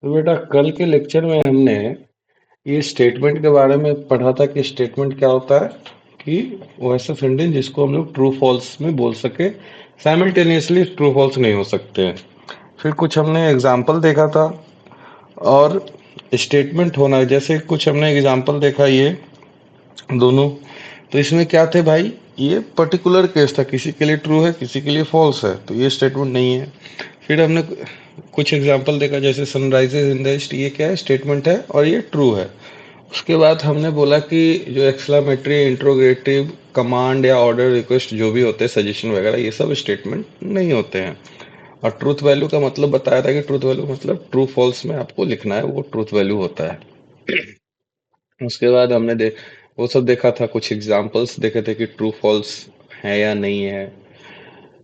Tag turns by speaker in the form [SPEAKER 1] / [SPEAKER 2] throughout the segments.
[SPEAKER 1] तो बेटा कल के लेक्चर में हमने ये स्टेटमेंट के बारे में पढ़ा था कि स्टेटमेंट क्या होता है कि वो ऐसा सेंटेंस जिसको हम लोग ट्रू फॉल्स में बोल सके, साइमल्टेनियसली ट्रू फॉल्स नहीं हो सकते हैं। फिर कुछ हमने एग्जाम्पल देखा था और स्टेटमेंट होना, जैसे कुछ हमने एग्जाम्पल देखा ये दोनों। तो इसमें क्या थे भाई, ये पर्टिकुलर केस था, किसी के लिए ट्रू है किसी के लिए फॉल्स है, तो ये स्टेटमेंट नहीं है। फिर हमने कुछ एग्जाम्पल देखा, जैसे सनराइजेज इन द ईस्ट, ये क्या है, स्टेटमेंट है और ये ट्रू है। उसके बाद हमने बोला कि जो एक्सक्लामेटरी, इंट्रोगेटिव, कमांड या ऑर्डर रिक्वेस्ट जो भी होते हैं, सजेशन वगैरह, ये सब स्टेटमेंट नहीं होते हैं। और ट्रूथ वैल्यू का मतलब बताया था कि ट्रूथ वैल्यू मतलब ट्रू फॉल्स में आपको लिखना है, वो ट्रूथ वैल्यू होता है। उसके बाद हमने वो सब देखा था, कुछ एग्जाम्पल्स देखे थे कि ट्रू फॉल्स है या नहीं है,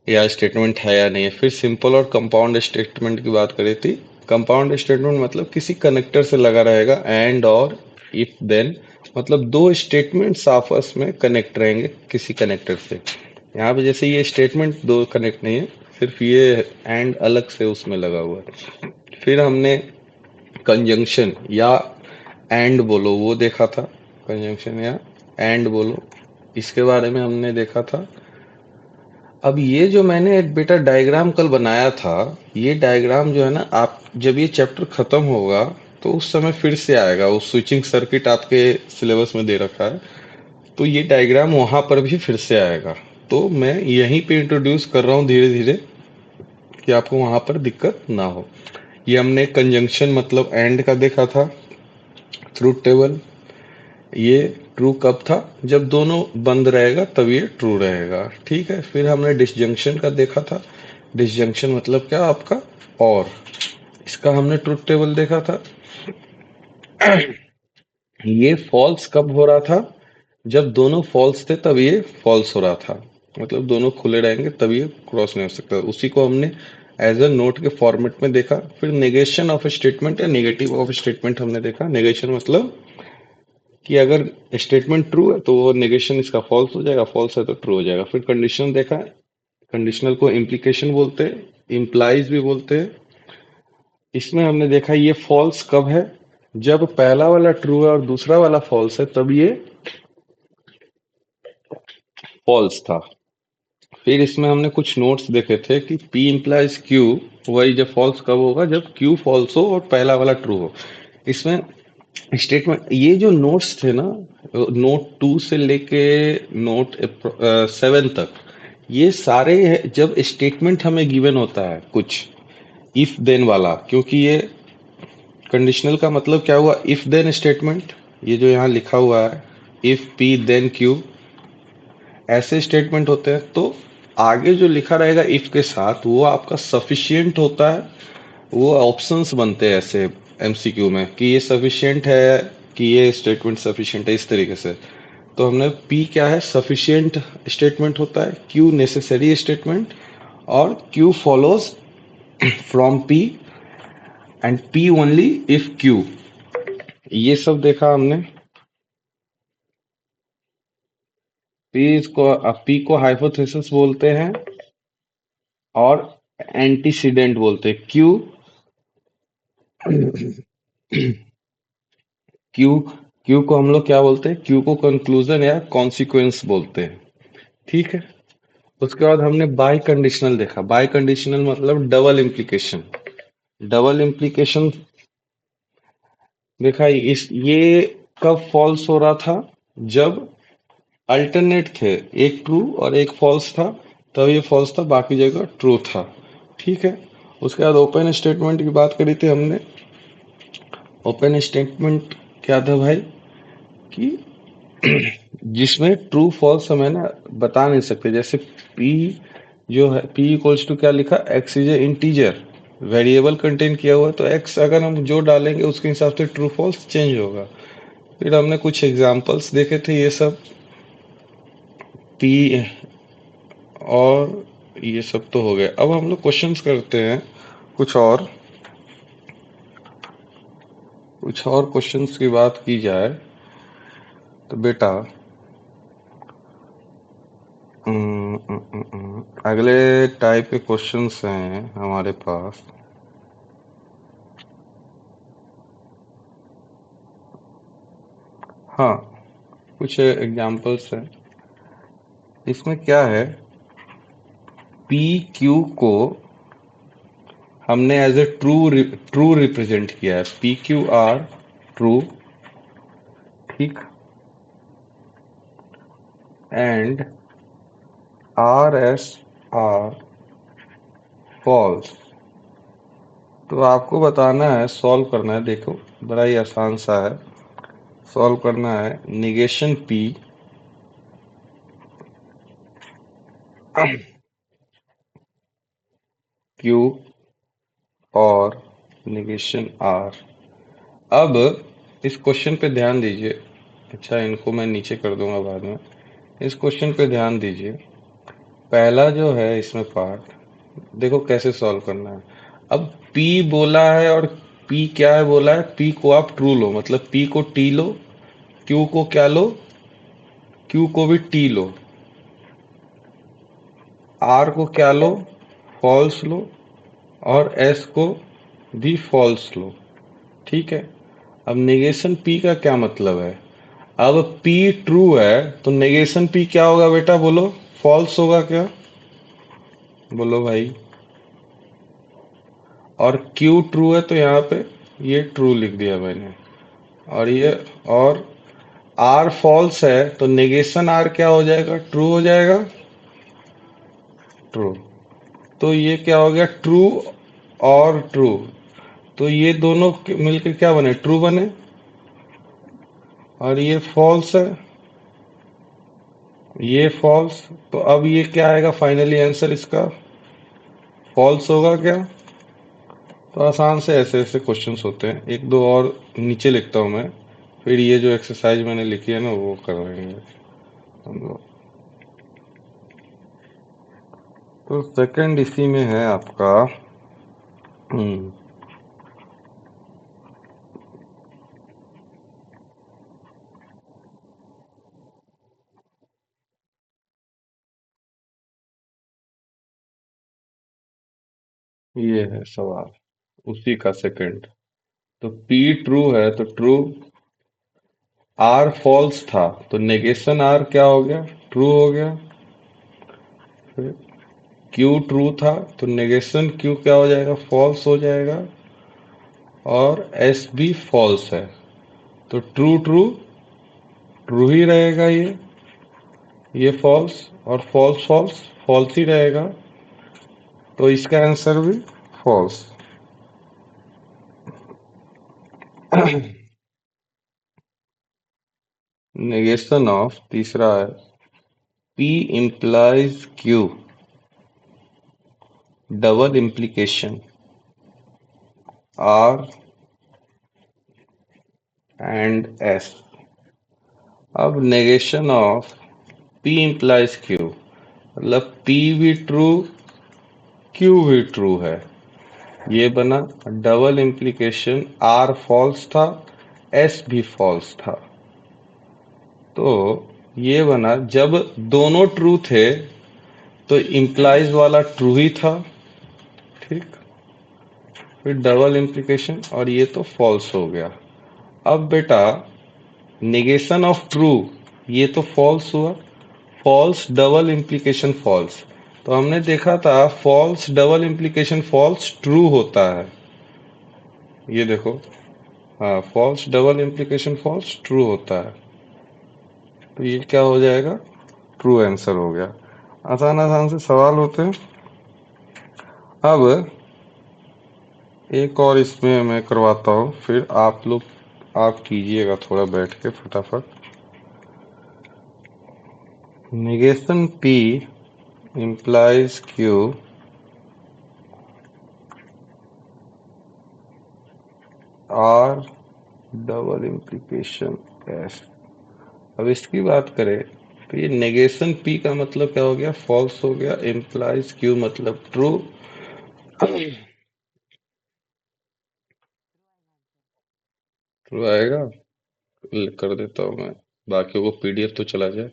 [SPEAKER 1] या स्टेटमेंट है या नहीं है। फिर सिंपल और कंपाउंड स्टेटमेंट की बात करी थी। कंपाउंड स्टेटमेंट मतलब किसी कनेक्टर से लगा रहेगा, एंड और इफ देन, मतलब दो स्टेटमेंट्स आपस में कनेक्ट रहेंगे किसी कनेक्टर से। यहाँ पे जैसे ये स्टेटमेंट दो कनेक्ट नहीं है, सिर्फ ये एंड अलग से उसमें लगा हुआ है। फिर हमने कंजंक्शन या एंड बोलो वो देखा था, कंजंक्शन या एंड बोलो, इसके बारे में हमने देखा था। अब ये जो मैंने एक बेटा डायग्राम कल बनाया था, ये डायग्राम जो है ना, आप जब ये चैप्टर खत्म होगा तो उस समय फिर से आएगा, वो स्विचिंग सर्किट आपके सिलेबस में दे रखा है, तो ये डायग्राम वहां पर भी फिर से आएगा। तो मैं यहीं पे इंट्रोड्यूस कर रहा हूँ धीरे धीरे, कि आपको वहां पर दिक्कत ना हो। ये हमने कंजंक्शन मतलब एंड का देखा था, ट्रूथ टेबल। ये ट्रू कब था, जब दोनों बंद रहेगा तब ये ट्रू रहेगा, ठीक है। फिर हमने डिसजंक्शन का देखा था। डिसजंक्शन मतलब क्या आपका, और इसका हमने ट्रूथ टेबल देखा था। ये फॉल्स कब हो रहा था, जब दोनों फॉल्स थे तब ये फॉल्स हो रहा था, मतलब दोनों खुले रहेंगे तब ये क्रॉस नहीं हो सकता। उसी को हमने एज अ नोट के फॉर्मेट में देखा। फिर नेगेशन ऑफ स्टेटमेंट या नेगेटिव ऑफ स्टेटमेंट हमने देखा। नेगेशन मतलब कि अगर स्टेटमेंट ट्रू है तो वो नेगेशन इसका फॉल्स हो जाएगा, फॉल्स है तो ट्रू हो जाएगा। फिर कंडीशनल देखा है, कंडीशनल को इम्प्लीकेशन बोलते हैं, इम्प्लाइज भी बोलते हैं। इसमें हमने देखा ये फॉल्स कब है, जब पहला वाला ट्रू है और दूसरा वाला फॉल्स है तब ये फॉल्स था। फिर इसमें हमने कुछ नोट्स देखे थे कि P इम्प्लाइज Q, वही जब फॉल्स कब होगा, जब Q फॉल्स हो और पहला वाला ट्रू हो। इसमें स्टेटमेंट, ये जो नोट्स थे ना, नोट 2 से लेके नोट 7 तक, ये सारे जब स्टेटमेंट हमें गिवन होता है कुछ इफ देन वाला, क्योंकि ये कंडीशनल का मतलब क्या हुआ, इफ देन स्टेटमेंट, ये जो यहाँ लिखा हुआ है इफ P देन Q, ऐसे स्टेटमेंट होते हैं। तो आगे जो लिखा रहेगा इफ के साथ वो आपका सफिशिएंट होता है, वो ऑप्शंस बनते हैं ऐसे एमसीक्यू में कि ये सफिशिएंट है, कि ये स्टेटमेंट सफिशिएंट है, इस तरीके से। तो हमने पी क्या है, सफिशिएंट स्टेटमेंट होता है, क्यू नेसेसरी स्टेटमेंट, और Q follows from P, and P only if Q, ये सब देखा हमने। पी को हाइपोथेसिस बोलते हैं और एंटीसीडेंट बोलते हैं। क्यू, क्यू क्यू को हम लोग क्या बोलते हैं, क्यू को कंक्लूजन या कॉन्सिक्वेंस बोलते हैं, ठीक है। उसके बाद हमने बाई कंडीशनल देखा। बाई कंडीशनल मतलब डबल इम्प्लीकेशन। डबल इम्प्लीकेशन देखा, इस ये कब फॉल्स हो रहा था, जब अल्टरनेट थे, एक ट्रू और एक फॉल्स था, तब ये फॉल्स था, बाकी जगह ट्रू था, ठीक है। उसके बाद ओपन स्टेटमेंट की बात करी थी हमने। ओपन स्टेटमेंट क्या था भाई, कि जिसमें ट्रू फॉल्स हम है ना बता नहीं सकते। जैसे पी जो है, पी इक्वल्स टू क्या लिखा, x is a integer, variable contain किया हुआ है, तो एक्स अगर हम जो डालेंगे उसके हिसाब से ट्रू फॉल्स चेंज होगा। फिर हमने कुछ एग्जांपल्स देखे थे, ये सब पी, और ये सब तो हो गए। अब हम लोग क्वेश्चंस करते हैं कुछ और। कुछ और क्वेश्चंस की बात की जाए तो बेटा, अगले टाइप के क्वेश्चंस हैं हमारे पास। हाँ, कुछ एग्जांपल्स हैं। इसमें क्या है, पी क्यू को हमने एज ए ट्रू रिप्रेजेंट किया है, पी क्यू आर ट्रू, ठीक, and R S R false. तो आपको बताना है, सॉल्व करना है, देखो बड़ा ही आसान सा है। सॉल्व करना है निगेशन पी क्यू और निगेशन आर। अब इस क्वेश्चन पे ध्यान दीजिए। अच्छा, इनको मैं नीचे कर दूंगा बाद में। इस क्वेश्चन पे ध्यान दीजिए। पहला जो है इसमें पार्ट, देखो कैसे सॉल्व करना है। अब P बोला है और P क्या है बोला है, P को आप ट्रू लो, मतलब P को T लो, Q को क्या लो, Q को भी T लो, R को क्या लो, फॉल्स लो, और S को भी फॉल्स लो, ठीक है। अब नेगेशन P का क्या मतलब है, अब P ट्रू है तो नेगेशन P क्या होगा बेटा, बोलो, फॉल्स होगा क्या, बोलो भाई। और Q ट्रू है तो यहाँ पे ये ट्रू लिख दिया मैंने, और ये, और R फॉल्स है तो नेगेशन R क्या हो जाएगा, ट्रू हो जाएगा, ट्रू। तो ये क्या हो गया, ट्रू और ट्रू, तो ये दोनों मिलकर क्या बने, ट्रू बने। और ये फॉल्स है, ये फॉल्स, तो अब ये क्या आएगा फाइनली आंसर इसका, फॉल्स होगा क्या। तो आसान से ऐसे ऐसे क्वेश्चंस होते हैं। एक दो और नीचे लिखता हूँ मैं, फिर ये जो एक्सरसाइज मैंने लिखी है ना वो करवाएंगे हम लोग। तो सेकंड इसी में है आपका, हम्म, ये है सवाल उसी का सेकंड। तो P ट्रू है तो ट्रू, R फॉल्स था तो नेगेशन R क्या हो गया, ट्रू हो गया। फिर Q ट्रू था तो नेगेशन Q क्या हो जाएगा, फॉल्स हो जाएगा। और S भी फॉल्स है तो ट्रू ट्रू ट्रू ही रहेगा, ये फॉल्स, और फॉल्स फॉल्स फॉल्स ही रहेगा, तो इसका आंसर भी फॉल्स। नेगेशन ऑफ तीसरा है, P implies Q, double implication R and S। अब negation of P implies Q, मतलब P भी ट्रू, Q भी ट्रू है, ये बना। डबल इम्प्लीकेशन R फॉल्स था, S भी फॉल्स था, तो ये बना। जब दोनों ट्रू थे तो इम्प्लाइज वाला ट्रू ही था, ठीक, फिर डबल इम्प्लीकेशन और ये तो फॉल्स हो गया। अब बेटा नेगेशन ऑफ ट्रू, ये तो फॉल्स हुआ, फॉल्स डबल इम्प्लीकेशन फॉल्स, तो हमने देखा था false double implication false true होता है, ये देखो, हाँ, false double implication false true होता है, तो ये क्या हो जाएगा, ट्रू आंसर हो गया। आसान आसान से सवाल होते हैं। अब एक और इसमें मैं करवाता हूँ, फिर आप लोग आप कीजिएगा थोड़ा बैठ के फटाफट। Negation P implies Q, R double implication S। अब इसकी बात करें तो ये नेगेशन P का मतलब क्या हो गया, फॉल्स हो गया, इम्प्लाइज Q मतलब ट्रू। ट्रू आएगा, कर देता हूँ मैं, बाकियों को पीडीएफ तो चला जाए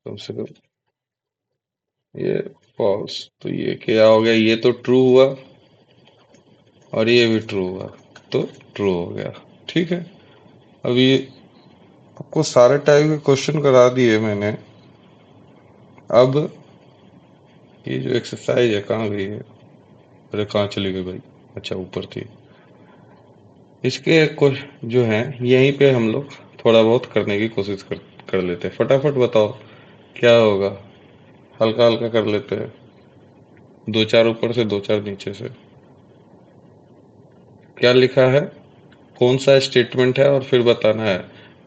[SPEAKER 1] कम से कम। ये फॉल्स, तो ये क्या हो गया, ये तो ट्रू हुआ और ये भी ट्रू हुआ, तो ट्रू हो गया, ठीक है। अब ये आपको सारे टाइप के क्वेश्चन करा दिए मैंने। अब ये जो एक्सरसाइज है कहाँ गई है? अरे कहाँ चली गई भाई? अच्छा ऊपर थी। इसके कुछ जो है यहीं पे हम लोग थोड़ा बहुत करने की कोशिश कर लेते हैं। फटाफट बताओ क्या होगा। हल्का हल्का कर लेते हैं। दो चार ऊपर से दो चार नीचे से। क्या लिखा है? कौन सा स्टेटमेंट है और फिर बताना है।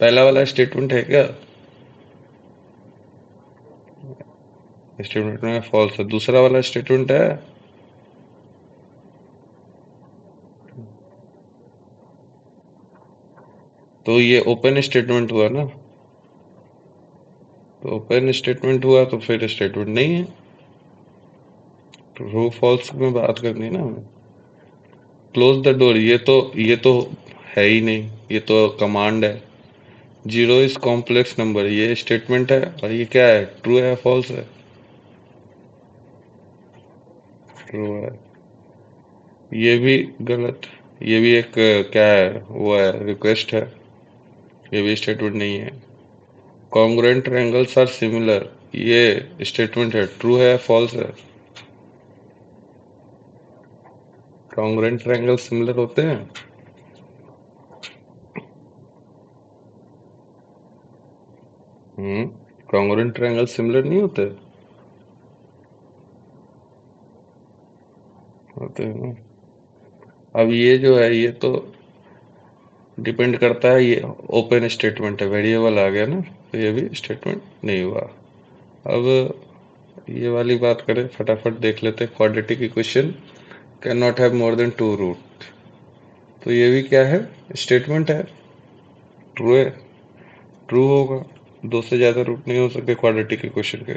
[SPEAKER 1] पहला वाला स्टेटमेंट है क्या? स्टेटमेंट में फॉल्स है। दूसरा वाला स्टेटमेंट है? तो ये ओपन स्टेटमेंट हुआ ना। तो ओपन स्टेटमेंट हुआ तो फिर स्टेटमेंट नहीं है। ट्रू फॉल्स में बात करनी है ना हमें। क्लोज द डोर ये तो है ही नहीं। ये तो कमांड है। जीरो इज कॉम्प्लेक्स नंबर ये स्टेटमेंट है और ये क्या है? ट्रू है फॉल्स है? ट्रू है। ये भी गलत। ये भी एक क्या है वो है रिक्वेस्ट है। ये भी स्टेटमेंट नहीं है। कॉन्ग्रुएंट ट्रायंगल्स आर सिमिलर ये स्टेटमेंट है। ट्रू है फॉल्स है? कॉन्ग्रुएंट ट्रायंगल सिमिलर होते हैं? हम्म। कॉन्ग्रुएंट ट्रायंगल सिमिलर नहीं होते? होते हैं ना। अब ये जो है ये तो डिपेंड करता है। ये ओपन स्टेटमेंट है। वेरिएबल आ गया ना तो ये भी स्टेटमेंट नहीं हुआ। अब ये वाली बात करें फटाफट देख लेते हैं। Quadratic equation can not have more than two root. तो ये भी क्या है? स्टेटमेंट है। ट्रू है। ट्रू होगा। दो से ज्यादा रूट नहीं हो सकते क्वाड्रेटिक इक्वेशन के।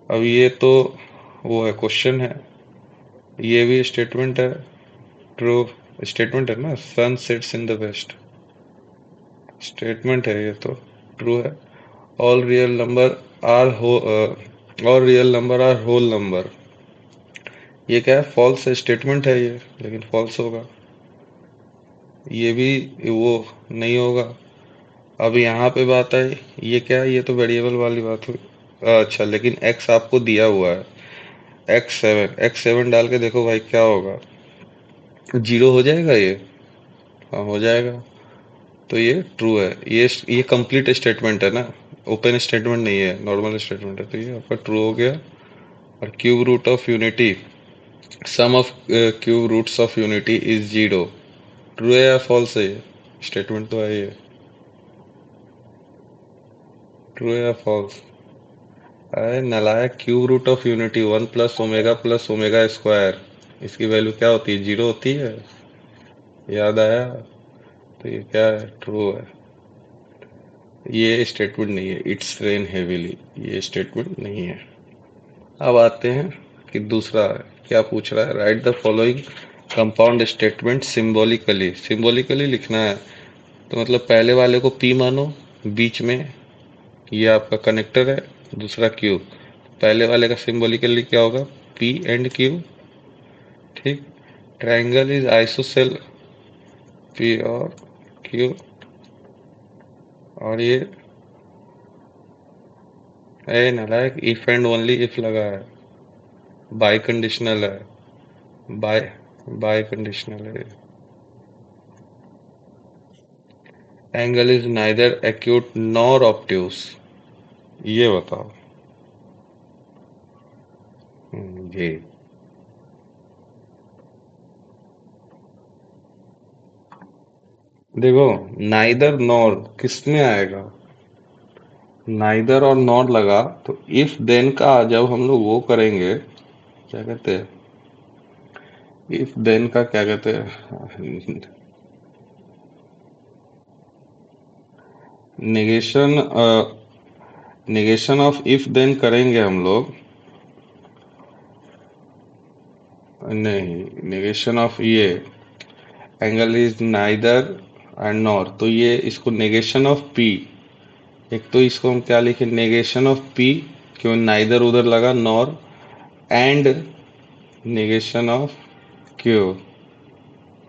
[SPEAKER 1] अब ये तो वो है क्वेश्चन है। ये भी स्टेटमेंट है। ट्रू स्टेटमेंट है ना। Sun sets in the west statement है ये तो। ट्रू है। ऑल रियल नंबर आर हो all real number are whole number ये क्या है? फॉल्स स्टेटमेंट है ये लेकिन फॉल्स होगा। ये भी वो नहीं होगा। अब यहाँ पे बात आई। ये क्या है? ये तो वेरिएबल वाली बात हुई। अच्छा लेकिन एक्स आपको दिया हुआ है। एक्स सेवन डाल के देखो भाई क्या होगा। जीरो हो जाएगा ये। हाँ हो जाएगा। तो ये ट्रू है। ये कंप्लीट स्टेटमेंट है ना। ओपन स्टेटमेंट नहीं है नॉर्मल स्टेटमेंट है। तो ये आपका ट्रू हो गया। और cube root of unity sum of cube roots of unity is zero. True है या फॉल्स है? ये स्टेटमेंट तो है ये। ट्रू है या फॉल्स? अरे नालायक cube root of unity one plus omega square इसकी वैल्यू क्या होती है? जीरो होती है। याद आया? तो ये क्या है? ट्रू है। ये स्टेटमेंट नहीं है। इट्स रेन हेवीली ये स्टेटमेंट नहीं है। अब आते हैं कि दूसरा क्या पूछ रहा है। Right the following compound statement symbolically. Symbolically लिखना है तो मतलब पहले वाले को पी मानो। बीच में ये आपका कनेक्टर है। दूसरा क्यू। पहले वाले का सिंबॉलिकली क्या होगा? P and Q. ठीक। ट्रायंगल इज आइसोसेल पी और क्यू। और ये ए नालायक इफ एंड ओनली इफ लगा है। बाई कंडीशनल है। बाय बाय कंडीशनल है। Angle is neither acute nor obtuse ये बताओ। जी। देखो नाइदर नॉर किस में आएगा? नाइदर और नॉर लगा तो इफ देन का जब हम लोग वो करेंगे क्या कहते हैं? इफ देन का क्या कहते हैं? Negation. Negation of if then करेंगे हम लोग। नहीं नेगेशन ऑफ ये angle is neither and nor तो ये इसको नेगेशन ऑफ पी। एक तो इसको हम क्या लिखे? Negation of P. क्यों नाइदर उधर लगा nor and negation of Q.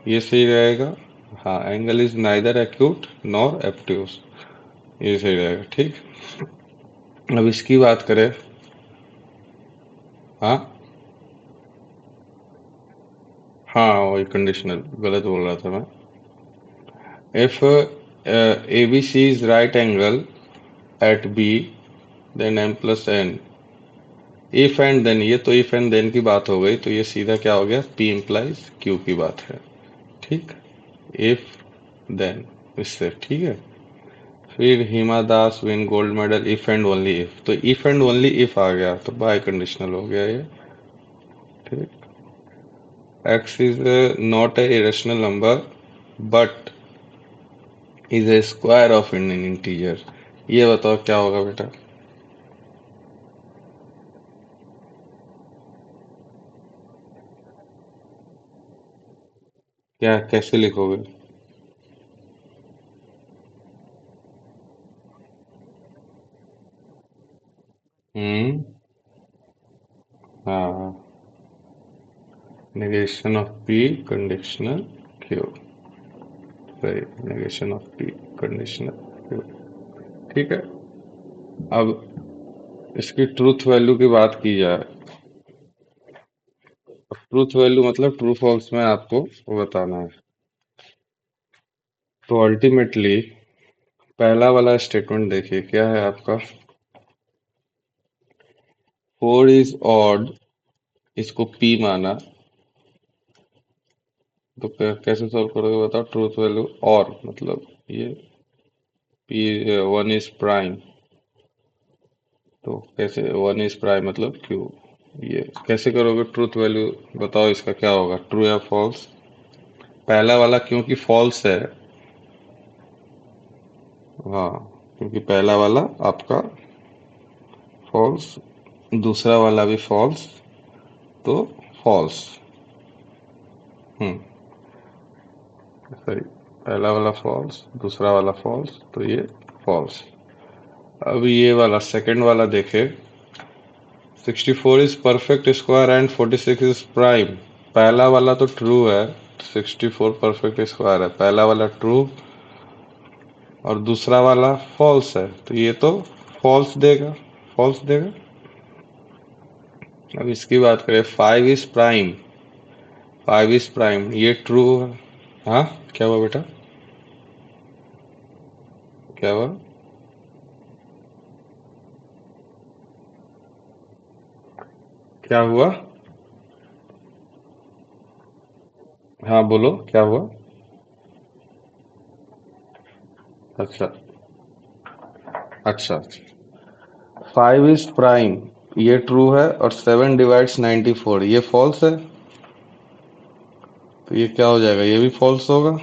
[SPEAKER 1] ये सही रहेगा। हाँ angle is neither acute nor obtuse. ये सही रहेगा। ठीक, अब इसकी बात करें। हाँ हाँ, वही कंडीशनल गलत बोल रहा था मैं। If A B C is right angle at B then M plus N, if and then, ये तो इफ एंड देन की बात हो गई, तो ये सीधा क्या हो गया, पी इम्प्लाइज क्यू की बात है। ठीक, इफ देन, इससे ठीक है। फिर Hima Das win gold medal if and only if, तो इफ एंड ओनली इफ आ गया तो बाय कंडीशनल हो गया ये। ठीक, X is not a irrational number but is a square of an integer. ये बताओ क्या होगा बेटा, क्या कैसे लिखोगे? हम्म, हाँ, negation of P conditional Q, सही, negation of P conditional Q. ठीक है, अब इसकी ट्रूथ वैल्यू की बात की जाए। ट्रूथ वैल्यू मतलब ट्रू फॉल्स में आपको वो बताना है। तो अल्टीमेटली पहला वाला स्टेटमेंट देखिए क्या है आपका, 4 इज ऑड, इसको पी माना, तो कैसे सॉल्व करोगे बताओ, ट्रूथ वैल्यू और मतलब ये पी 1 इज प्राइम, तो कैसे 1 इज प्राइम मतलब क्यू, ये कैसे करोगे ट्रूथ वैल्यू, बताओ इसका क्या होगा, ट्रू या फॉल्स? पहला वाला क्योंकि फॉल्स है, हाँ, क्योंकि पहला वाला आपका फॉल्स, दूसरा वाला भी फॉल्स, तो फॉल्स। हम्म, सही, पहला वाला फॉल्स, दूसरा वाला फॉल्स, तो ये फॉल्स। अब ये वाला सेकंड वाला देखे, 64 is perfect square and 46 is prime. पहला वाला तो ट्रू है, 64 परफेक्ट स्क्वायर है, पहला वाला ट्रू और दूसरा वाला फॉल्स है, तो ये तो फॉल्स देगा, फॉल्स देगा। अब इसकी बात करें, 5 इज प्राइम, 5 इज प्राइम, ये ट्रू है। हाँ, क्या हुआ बेटा, क्या हुआ? क्या हुआ? हाँ बोलो क्या हुआ? अच्छा, अच्छा, 5 इज प्राइम, ये ट्रू है, और 7 डिवाइड्स 94, ये फॉल्स है, तो ये क्या हो जाएगा, ये भी फॉल्स होगा।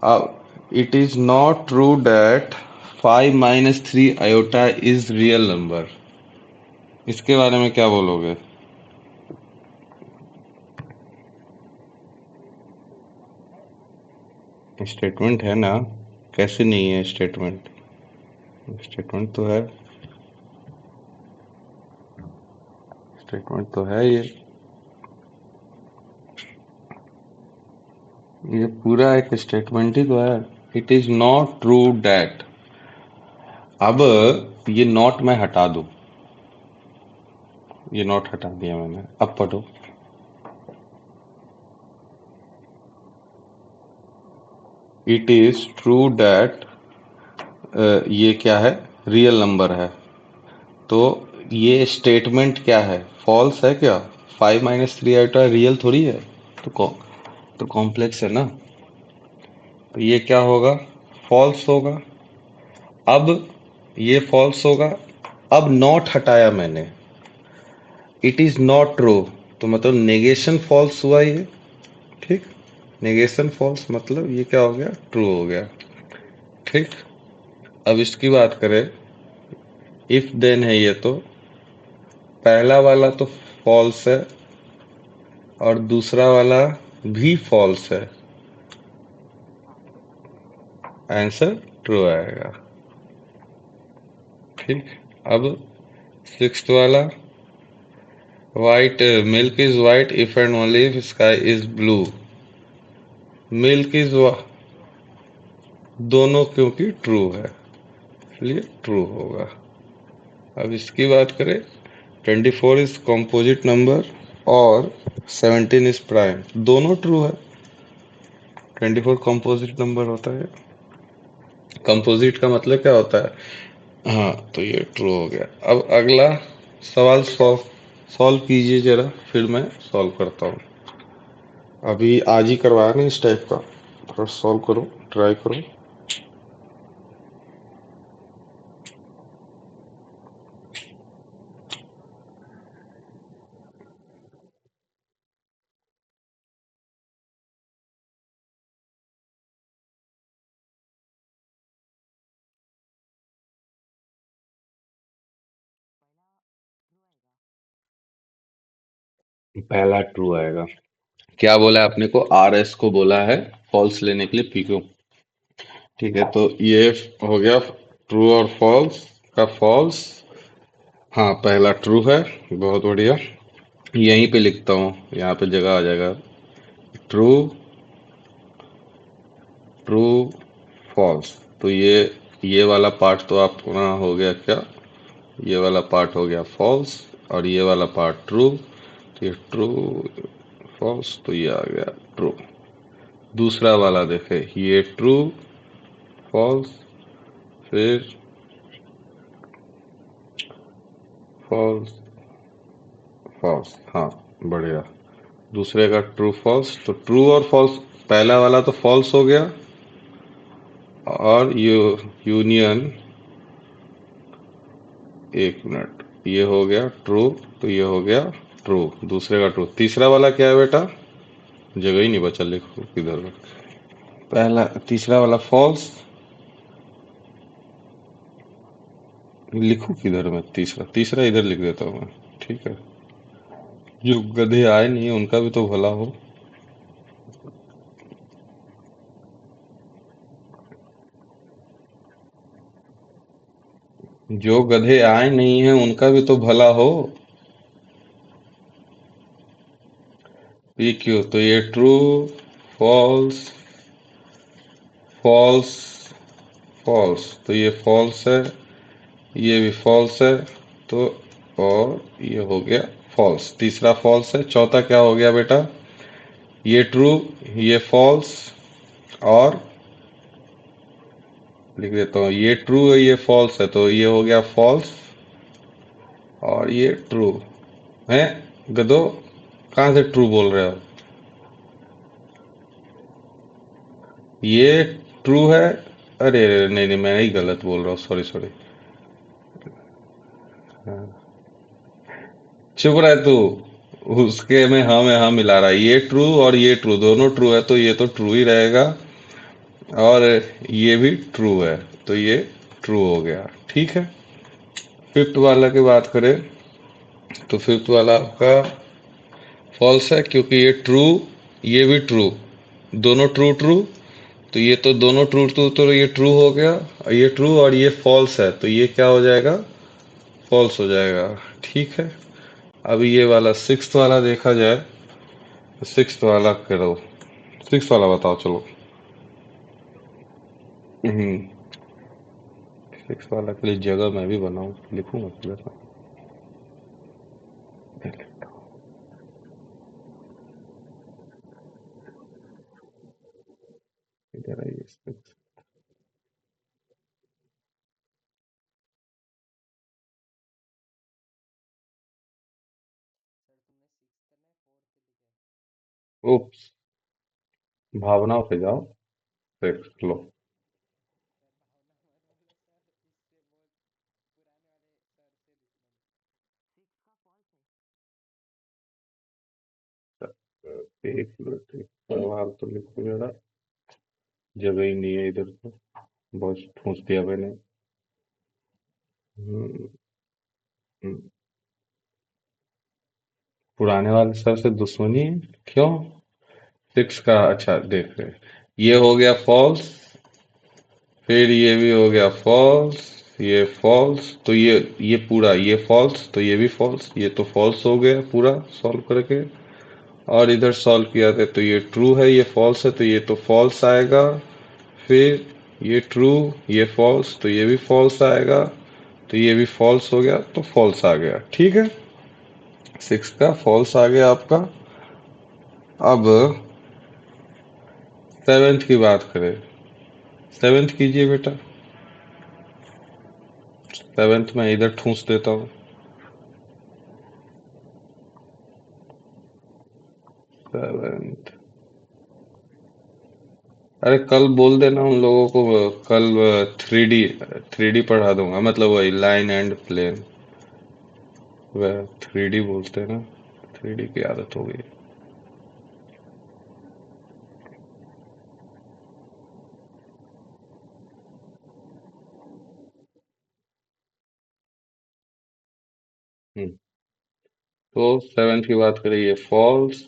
[SPEAKER 1] अब it is not true that 5 minus 3 iota is real number, इसके बारे में क्या बोलोगे? स्टेटमेंट है ना, कैसे नहीं है स्टेटमेंट, स्टेटमेंट तो है, स्टेटमेंट तो है ये पूरा एक स्टेटमेंट ही तो है। It is not true that, अब ये नॉट मैं हटा दूं, ये नॉट हटा दिया मैंने, अब पढ़ो। इट इज ट्रू दैट, ये क्या है, रियल नंबर है, तो ये स्टेटमेंट क्या है, फॉल्स है क्या, 5 माइनस 3 आइटा रियल थोड़ी है, तो तो कॉम्प्लेक्स है ना, तो ये क्या होगा, फॉल्स होगा। अब ये फॉल्स होगा, अब नॉट हटाया मैंने, इट इज नॉट ट्रू, तो मतलब नेगेशन फॉल्स हुआ ये। ठीक, नेगेशन फॉल्स मतलब ये क्या हो गया, ट्रू हो गया। ठीक, अब इसकी बात करें, इफ देन है ये, तो पहला वाला तो फॉल्स है और दूसरा वाला भी फॉल्स है, आंसर ट्रू आएगा। ठीक, अब सिक्स्थ वाला, white milk is white if and only if sky is blue, milk is, दोनों क्योंकि ट्रू है, इसलिए ट्रू होगा। अब इसकी बात करें, 24 इज कॉम्पोजिट नंबर और 17 इज प्राइम, दोनों ट्रू है। 24 कॉम्पोजिट नंबर होता है। कंपोजिट का मतलब क्या होता है? हाँ, तो ये ट्रू हो गया। अब अगला सवाल सॉल्व सॉल्व कीजिए जरा, फिर मैं सॉल्व करता हूँ। अभी आज ही करवाया ना इस टाइप का, थोड़ा सॉल्व करो, ट्राई करो। पहला ट्रू आएगा। क्या बोला है आपने को? आर एस को बोला है फॉल्स लेने के लिए पी को। ठीक है, तो ये हो गया ट्रू और फॉल्स का फॉल्स। हाँ, पहला ट्रू है। बहुत बढ़िया। यहीं पे लिखता हूँ, यहाँ पे जगह आ जाएगा। True, true, false. तो ये वाला पार्ट तो अपना हो गया क्या? ये वाला पार्ट हो गया फॉल्स, और ये वाला पार्ट ट्रू। तो ये ट्रू, फॉल्स, तो ये आ गया ट्रू। दूसरा वाला देखे, ये ट्रू, फॉल्स, फिर फॉल्स, फॉल्स। हाँ, बढ़िया। दूसरे का ट्रू फॉल्स, तो ट्रू और फॉल्स, पहला वाला तो फॉल्स हो गया, और यूनियन, एक मिनट, ये हो गया ट्रू, तो ये हो गया ट्रू, दूसरे का ट्रू। तीसरा वाला क्या है बेटा? जगह ही नहीं बचा, लिखो किधर। पहला, तीसरा वाला फॉल्स, लिखूं किधर मैं? तीसरा तीसरा इधर लिख देता हूँ मैं। ठीक है, जो गधे आए नहीं उनका भी तो भला हो। जो गधे आए नहीं है उनका भी तो भला हो। ये क्यों? तो ये ट्रू, फॉल्स, फॉल्स, फॉल्स, तो ये फॉल्स है, ये भी फॉल्स है, तो और ये हो गया फॉल्स। तीसरा फॉल्स है। चौथा क्या हो गया बेटा? ये ट्रू, ये फॉल्स, और लिख देता हूँ, ये ट्रू है, ये फॉल्स है, तो ये हो गया फॉल्स, और ये ट्रू है। गधो, कहाँ से ट्रू बोल रहे हो? ये ट्रू है। अरे अरे, नहीं नहीं, मैं ही गलत बोल रहा हूँ, सॉरी सॉरी। चुप रह तू। उसके में हाँ मिला रहा है। ये ट्रू और ये ट्रू, दोनों ट्रू है, तो ये तो ट्रू ही रहेगा, और ये भी ट्रू है, तो ये ट्रू हो गया। ठीक है। फिफ्थ वाला की बात करें, तो फिफ्थ वाला आपका फॉल्स है, क्योंकि ये ट्रू, ये भी ट्रू, दोनों ट्रू ट्रू, तो ये तो दोनों ट्रू ट्रू, तो ये ट्रू हो गया। ये ट्रू और ये फॉल्स है, तो ये क्या हो जाएगा? फॉल्स हो जाएगा। ठीक है। अब ये वाला सिक्स्थ वाला देखा जाए, तो सिक्स्थ वाला करो। सिक्स्थ वाला बताओ चलो। हम्म। सिक्स्थ वाला के लिए जगह मैं भी बनाऊं, लिखूंगा किधर से? इधर आइए, sixth। उप्स, भावनाओं पे जाओ, देख लो। एक मिनट, एक सवाल तो लिखो जरा, जगह ही नहीं है इधर तो, बहुत ठूस दिया मैंने। हम्म, हम्म, पुराने वाले सर से दुश्मनी है? क्यों? सिक्स का, अच्छा देख रहे, ये हो गया फॉल्स, फिर ये भी हो गया फॉल्स, ये फॉल्स, तो ये पूरा ये फॉल्स, तो ये भी फॉल्स, ये तो फॉल्स हो गया पूरा सॉल्व करके। और इधर सॉल्व किया था, तो ये ट्रू है, ये फॉल्स है, तो ये तो फॉल्स आएगा। फिर ये ट्रू, ये फॉल्स, तो ये भी फॉल्स आएगा, तो ये भी फॉल्स हो गया, तो फॉल्स आ गया। ठीक है, 6 का फॉल्स आ गया आपका। अब सेवेंथ की बात करें, सेवेंथ कीजिए बेटा। सेवेंथ में इधर ठूंस देता हूँ। सेवेंथ, अरे कल बोल देना उन लोगों को, कल 3D पढ़ा दूंगा, मतलब वही लाइन एंड प्लेन, वह 3D बोलते हैं ना, 3D की आदत हो गई। हम्म, तो सेवेंथ की बात करें, ये फॉल्स,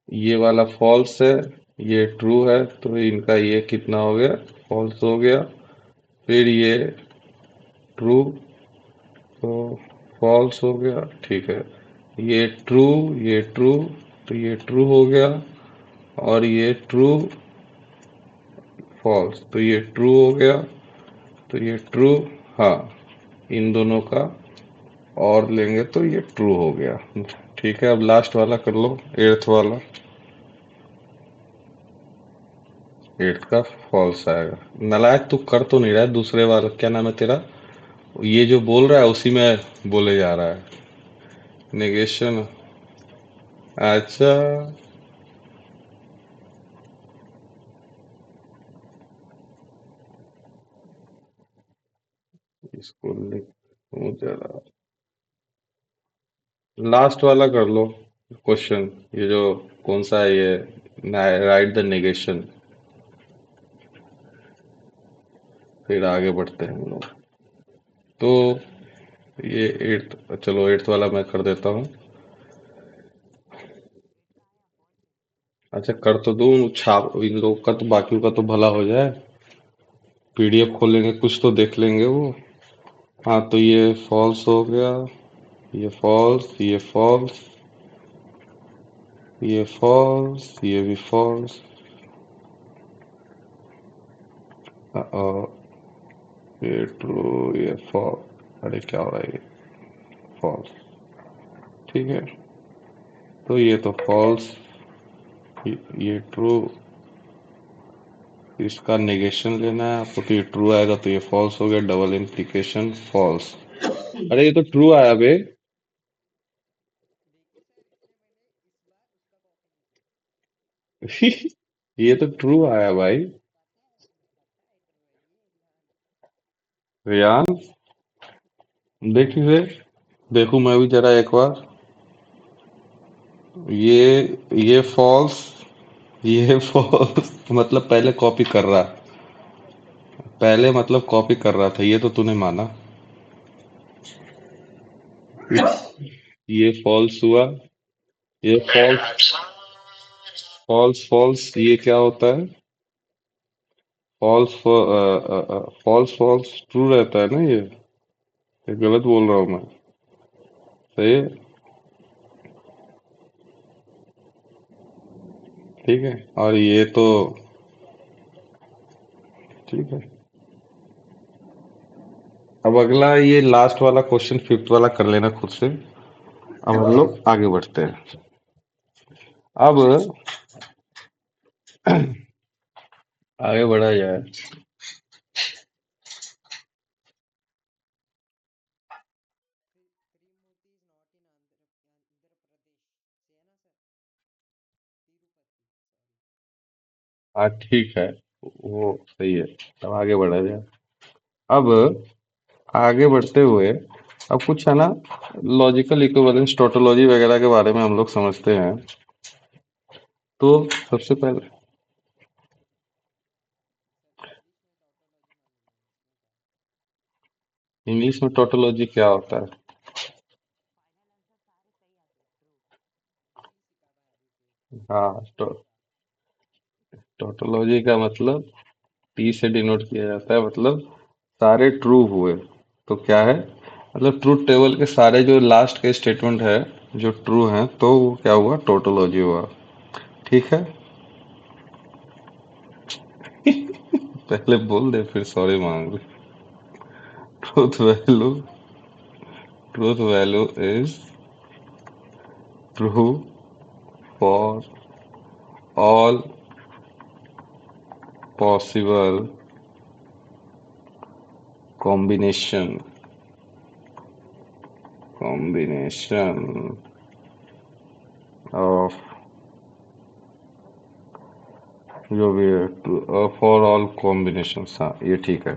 [SPEAKER 1] ये वाला फॉल्स है, ये ट्रू है, तो इनका ये कितना हो गया, फॉल्स हो गया। फिर ये ट्रू, तो फॉल्स हो गया। ठीक है, ये ट्रू, ये ट्रू, तो ये ट्रू हो गया, और ये ट्रू, फॉल्स, तो ये ट्रू हो गया, तो ये ट्रू। हाँ, इन दोनों का और लेंगे तो ये ट्रू हो गया। ठीक है, अब लास्ट वाला कर लो, एट्थ वाला। एट्थ का फॉल्स आएगा। नालायक, तू कर तो नहीं रहा है दूसरे वाला, क्या नाम है तेरा, ये जो बोल रहा है उसी में बोले जा रहा है, नेगेशन। अच्छा, इसको लिख, जरा लास्ट वाला कर लो क्वेश्चन, ये जो कौन सा है ये, राइट द नेगेशन, फिर आगे बढ़ते हैं हम लोग। तो ये एट्थ, चलो एट्थ वाला मैं कर देता हूँ। अच्छा कर तो दूं, छाप इन लोग का, तो बाकियों का तो भला हो जाए, पीडीएफ खोलेंगे कुछ तो देख लेंगे वो। हाँ, तो ये फॉल्स हो गया, ये फॉल्स, ये फॉल्स, ये फॉल्स, ये भी फॉल्स, और ये ट्रू, ये फॉल्स। अरे क्या हो रहा है, ये फॉल्स। ठीक है, तो ये तो फॉल्स, ये ट्रू, इसका नेगेशन लेना है आपको, तो ये ट्रू आएगा, तो ये फॉल्स हो गया, डबल इम्प्लीकेशन फॉल्स। अरे ये तो ट्रू आया बे। ये तो ट्रू आया भाई। रियान, देखिए, देखूं मैं भी जरा एक बार। ये फॉल्स, ये फॉल्स, मतलब पहले कॉपी कर रहा, पहले मतलब कॉपी कर रहा था, ये तो तूने माना। ये फॉल्स हुआ, ये फॉल्स, फॉल्स फॉल्स, ये क्या होता है, फॉल्स, फॉल्स फॉल्स ट्रू रहता है ना ये गलत बोल रहा हूँ मैं, सही है। ठीक है, और ये तो ठीक है। अब अगला ये लास्ट वाला क्वेश्चन, फिफ्थ वाला कर लेना खुद से। अब हम लोग आगे बढ़ते हैं। अब आगे बढ़ा जाए। हाँ ठीक है, वो सही है। अब आगे बढ़ा जाए। अब आगे बढ़ते हुए, अब कुछ है ना, लॉजिकल इक्विवेलेंस टोटोलॉजी वगैरह के बारे में हम लोग समझते हैं। तो सबसे पहले, इंग्लिश में टोटोलॉजी क्या होता है? हाँ, टोटोलॉजी का मतलब टी से डिनोट किया जाता है, मतलब सारे ट्रू हुए, तो क्या है, मतलब ट्रूथ टेबल के सारे जो लास्ट के स्टेटमेंट है जो ट्रू हैं, तो वो क्या हुआ, टोटोलॉजी हुआ। ठीक है। पहले बोल दे फिर सॉरी मांग रहे। Truth value, truth value is true for all possible combination, combination of, जो भी है, फॉर ऑल कॉम्बिनेशन। हाँ ये ठीक है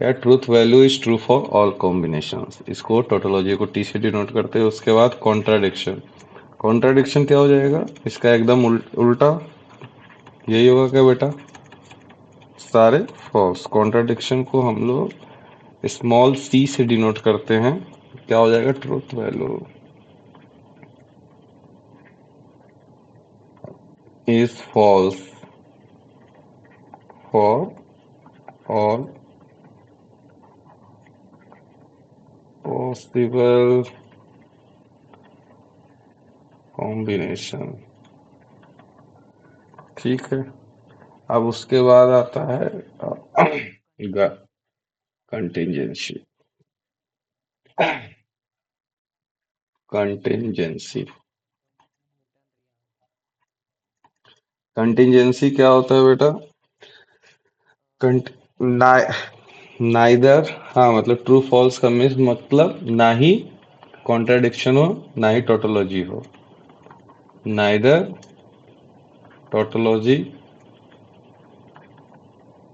[SPEAKER 1] यार। Truth value is true for all combinations, इसको टोटोलॉजी को टी से डिनोट करते हैं। उसके बाद कॉन्ट्राडिक्शन, कॉन्ट्राडिक्शन क्या हो जाएगा इसका एकदम उल्टा, यही होगा क्या बेटा? सारे फॉल्स। कॉन्ट्राडिक्शन को हम लोग स्मॉल सी से डिनोट करते हैं, क्या हो जाएगा? Truth value is false for all possible combination. ठीक है। अब उसके बाद आता है कंटिंजेंसी, कंटिंजेंसी। कंटिंजेंसी क्या होता है बेटा? कंट नाइदर, हाँ मतलब ट्रू फॉल्स का मीन्स मतलब ना ही कॉन्ट्राडिक्शन हो ना ही टोटोलॉजी हो। नाइदर टोटोलॉजी,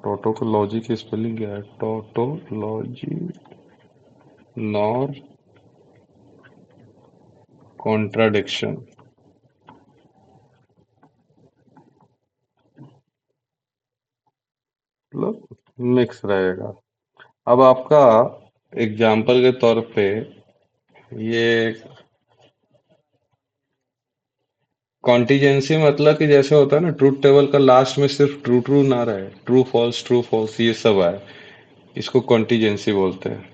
[SPEAKER 1] टोटोलॉजी की स्पेलिंग क्या है? टोटोलॉजी नॉर कॉन्ट्राडिक्शन, मतलब मिक्स रहेगा। अब आपका एग्जाम्पल के तौर पे ये कॉन्टिजेंसी मतलब कि जैसे होता है ना ट्रूथ टेबल का लास्ट में सिर्फ ट्रू ट्रू ना रहे, ट्रू फॉल्स ये सब आए, इसको कॉन्टिजेंसी बोलते हैं।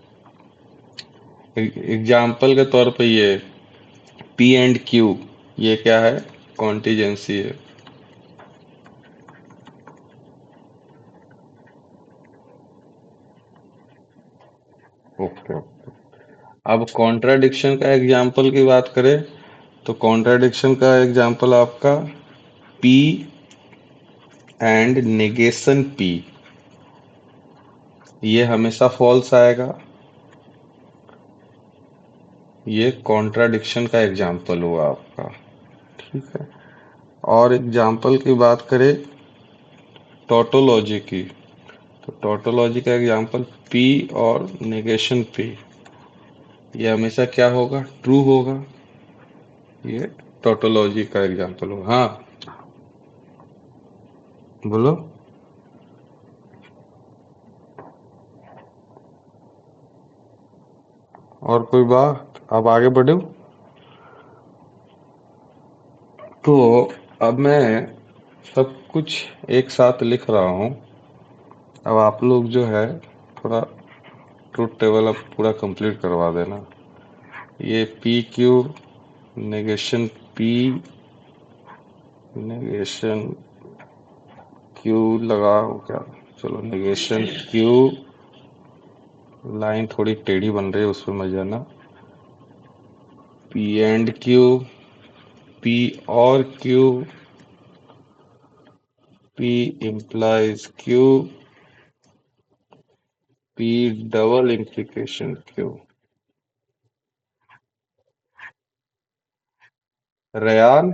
[SPEAKER 1] एग्जाम्पल के तौर पे ये पी एंड क्यू, ये क्या है? कॉन्टिजेंसी है। ओके। अब कॉन्ट्राडिक्शन का एग्जाम्पल की बात करें तो कॉन्ट्राडिक्शन का एग्जाम्पल आपका पी एंड नेगेशन पी, ये हमेशा फॉल्स आएगा। ये कॉन्ट्राडिक्शन का एग्जाम्पल हुआ आपका। ठीक है। और एग्जाम्पल की बात करें टोटोलॉजी की, तो टोटोलॉजी का एग्जाम्पल पी और नेगेशन पी, ये हमेशा क्या होगा? ट्रू होगा। ये टोटोलॉजी का एग्जाम्पल होगा। हाँ बोलो। और कोई बात? अब आगे बढ़ो। तो अब मैं सब कुछ एक साथ लिख रहा हूँ। अब आप लोग जो है थोड़ा ट्रूथ टेबल अब पूरा कंप्लीट करवा देना। ये P Q negation P negation Q लगाओ क्या? चलो नेगेशन क्यू, लाइन थोड़ी टेढ़ी बन रही है उसमें मत जाना। पी एंड क्यू, पी और Q, P implies Q, P double implication Q. Rayan,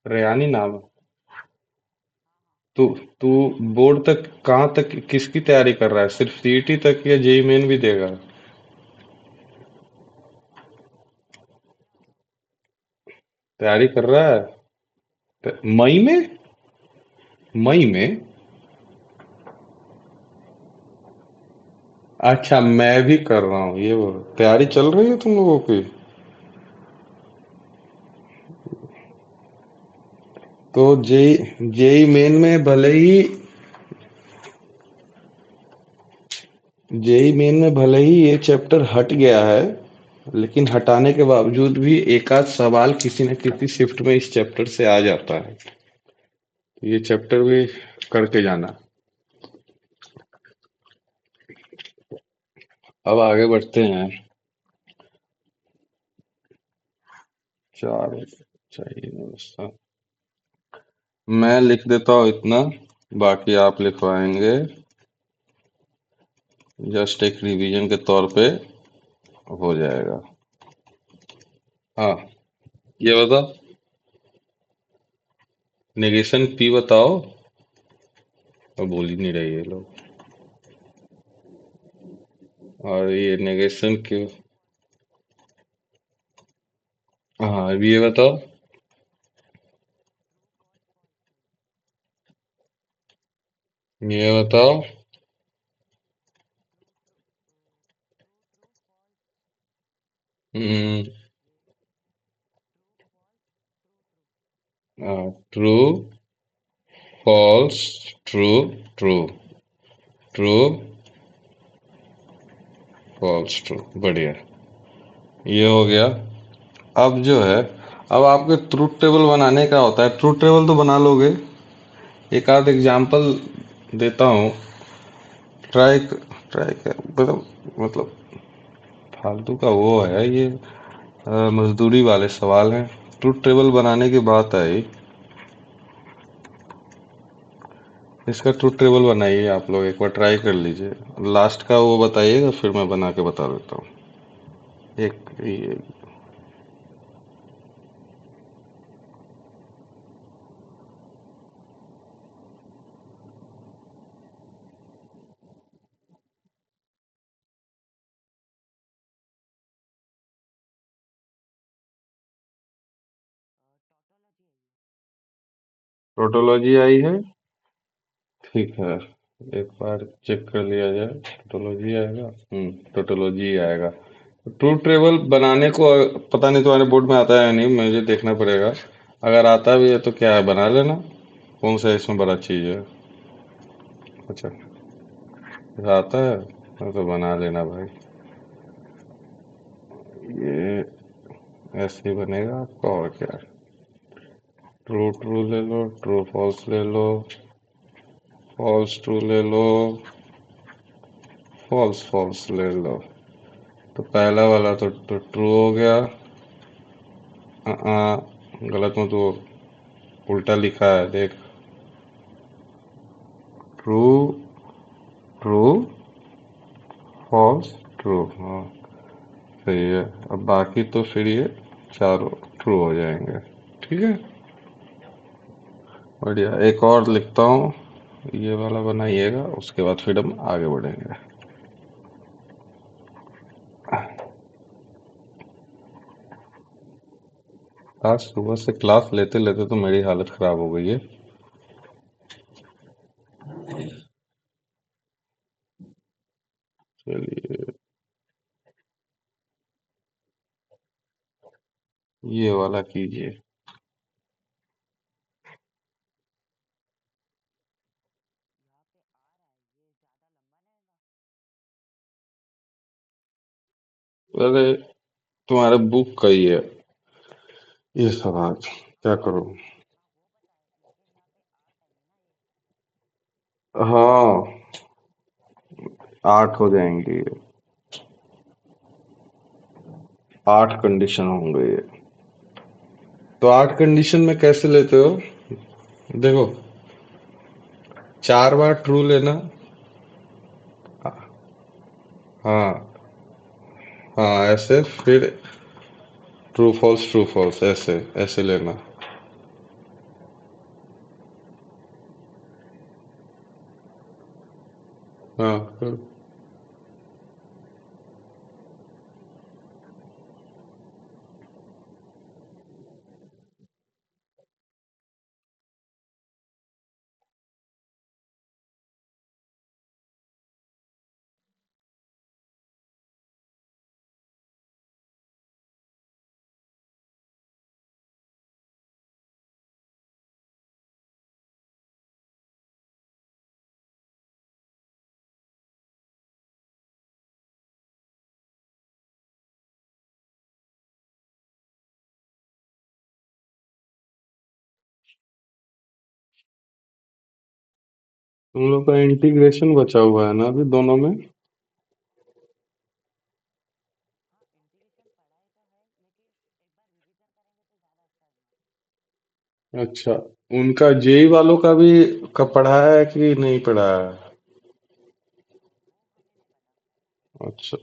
[SPEAKER 1] Rayani नाम है। तू तू बोर्ड तक कहाँ तक किसकी तैयारी कर रहा है? सिर्फ सीईटी तक या जेई मेन भी देगा? तैयारी कर रहा है? मई में? मई में? अच्छा मैं भी कर रहा हूँ, ये बोलो तैयारी चल रही है तुम लोगों की। तो जेई, जेई मेन में भले ही, जेई मेन में भले ही ये चैप्टर हट गया है, लेकिन हटाने के बावजूद भी एक आध सवाल किसी न किसी शिफ्ट में इस चैप्टर से आ जाता है। ये चैप्टर भी करके जाना। अब आगे बढ़ते हैं। चार चाहिए व्यवस्था। मैं लिख देता हूँ इतना, बाकी आप लिखवाएंगे जस्ट एक रिवीजन के तौर पे, हो जाएगा। हाँ, ये बताओ, नेगेशन पी बताओ। और बोल ही नहीं रहे ये लोग। और ये नेगेशन क्यों। हाँ, अब ये बताओ। ये बताओ। True, false, true, true, true, false, true. बढ़िया, ये हो गया। अब जो है, अब आपके ट्रूथ टेबल बनाने का होता है। ट्रूथ टेबल तो बना लोगे। एक आध एग्जांपल देता हूँ। ट्राई ट्राई कर, मतलब फालतू का वो है ये। मजदूरी वाले सवाल हैं। ट्रूथ टेबल बनाने की बात आई। इसका ट्रूथ टेबल बनाइए आप लोग, एक बार ट्राई कर लीजिए। लास्ट का वो बताइएगा, फिर मैं बना के बता देता हूँ। एक ये टोटोलॉजी आई है। ठीक है, एक बार चेक कर लिया जाए। टोटोलॉजी आएगा। टोटोलॉजी आएगा। ट्रूथ टेबल बनाने को पता नहीं तुम्हारे बोर्ड में आता है या नहीं, मुझे देखना पड़ेगा। अगर आता भी है तो क्या है, बना लेना। कौन सा इसमें बड़ा चीज है। अच्छा, आता है। हाँ, तो बना लेना भाई। ये ऐसे ही बनेगा आपका, और क्या। ट्रू ट्रू ले लो, ट्रू फॉल्स ले लो, फॉल्स ट्रू ले लो, फॉल्स फॉल्स ले लो। तो पहला वाला तो ट्रू हो गया। गलत में तो उल्टा लिखा है, देख। True, true, false, true. हाँ, सही है। अब बाकी तो फिर ये चारों ट्रू हो जाएंगे। ठीक है, बढ़िया। एक और लिखता हूँ, ये वाला बनाइएगा, उसके बाद फिर हम आगे बढ़ेंगे। आज सुबह से क्लास लेते लेते तो मेरी हालत खराब हो गई है। चलिए, ये वाला कीजिए। अरे, तुम्हारे बुक का ही है ये सवाल, क्या करूं। हाँ, 8 हो जाएंगी। 8 कंडीशन होंगे ये। तो 8 कंडीशन में कैसे लेते हो। देखो, 4 बार ट्रू लेना। हाँ, हाँ, ऐसे फिर ट्रू फॉल्स, ऐसे ऐसे लेना। हाँ, फिर तुम लोग का इंटीग्रेशन बचा हुआ है ना अभी दोनों में? अच्छा, उनका जेई वालों का भी पढ़ा है कि नहीं पढ़ा है? अच्छा।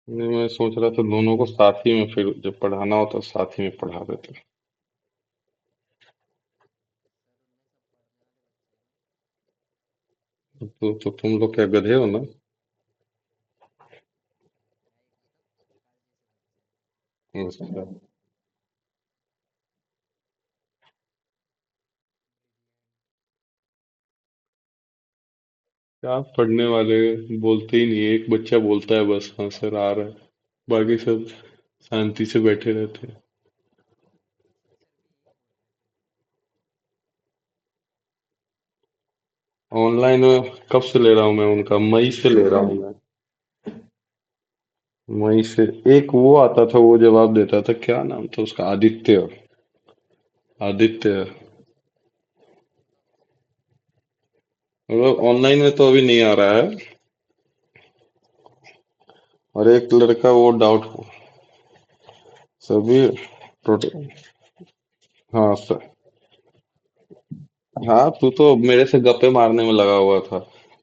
[SPEAKER 1] नहीं, मैं सोच रहा था दोनों को साथ ही में फिर जब पढ़ाना हो तो साथ ही में पढ़ा देते। तो तुम लोग क्या गधे हो ना? अच्छा। क्या पढ़ने वाले बोलते ही नहीं, एक बच्चा बोलता है बस हाँ सर आ रहा है, बाकी सब शांति से बैठे रहते हैं। ऑनलाइन में कब से ले रहा हूँ मैं उनका? मई से ले रहा हूँ मैं। मई से। एक वो आता था, वो जवाब देता था, क्या नाम था उसका? आदित्य। आदित्य। मतलब ऑनलाइन में तो अभी नहीं आ रहा है। और एक लड़का वो डाउट सभी टोटल। हाँ सर। हाँ, तू तो मेरे से गप्पे मारने में लगा हुआ था।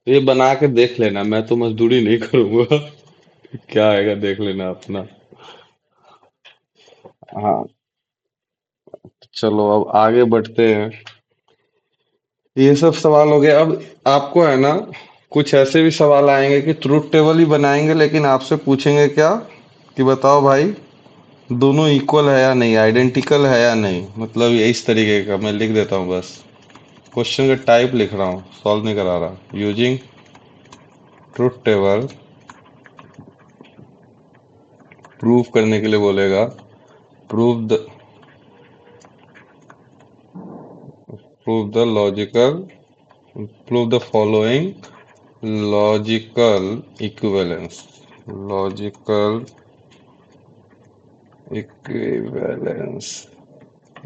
[SPEAKER 1] ये बना के देख लेना, मैं तो मजदूरी नहीं करूंगा। क्या आएगा देख लेना अपना। हाँ। चलो अब आगे बढ़ते हैं। ये सब सवाल हो गया। अब आपको है ना, कुछ ऐसे भी सवाल आएंगे कि ट्रूथ टेबल ही बनाएंगे, लेकिन आपसे पूछेंगे क्या कि बताओ भाई, दोनों इक्वल है या नहीं, आइडेंटिकल है या नहीं, मतलब ये इस तरीके का मैं लिख देता हूँ बस। क्वेश्चन का टाइप लिख रहा हूँ, सॉल्व नहीं करा रहा। यूजिंग ट्रूथ टेबल, प्रूफ करने के लिए बोलेगा। Prove the prove the logical prove the following logical equivalence. Logical equivalence.